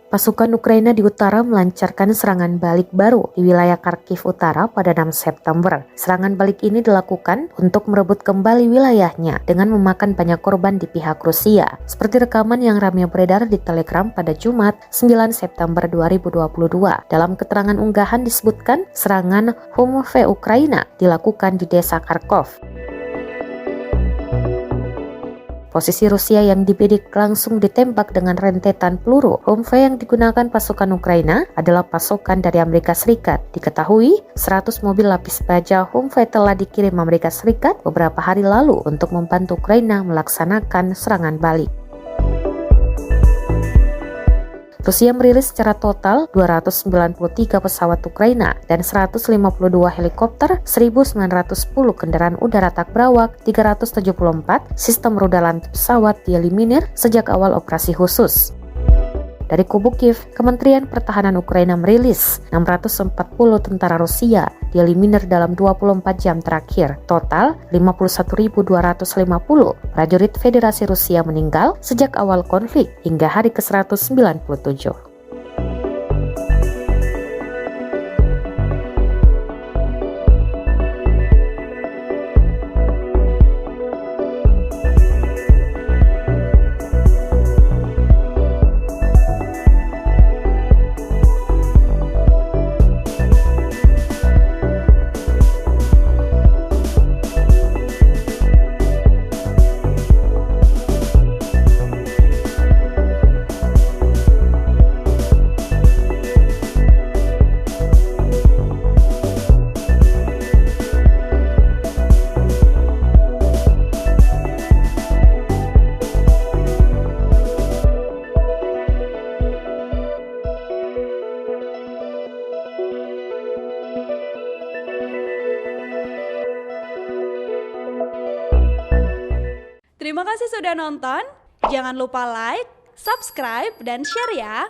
Pasukan Ukraina di utara melancarkan serangan balik baru di wilayah Kharkiv Utara pada 6 September. Serangan balik ini dilakukan untuk merebut kembali wilayahnya dengan memakan banyak korban di pihak Rusia. Seperti rekaman yang ramai beredar di Telegram pada Jumat 9 September 2022. Dalam keterangan unggahan disebutkan serangan Humve Ukraina dilakukan di desa Kharkov. Posisi Rusia yang dibidik langsung ditembak dengan rentetan peluru. Humve yang digunakan pasukan Ukraina adalah pasokan dari Amerika Serikat. Diketahui 100 mobil lapis baja Humve telah dikirim Amerika Serikat beberapa hari lalu untuk membantu Ukraina melaksanakan serangan balik. Rusia merilis secara total 293 pesawat Ukraina dan 152 helikopter, 1.910 kendaraan udara tak berawak, 374 sistem rudal anti pesawat dieliminir sejak awal operasi khusus. Dari kubu Kiev, Kementerian Pertahanan Ukraina merilis 640 tentara Rusia dieliminir dalam 24 jam terakhir. Total 51.250 prajurit Federasi Rusia meninggal sejak awal konflik hingga hari ke-197. Terima kasih sudah nonton. Jangan lupa like, subscribe, dan share ya.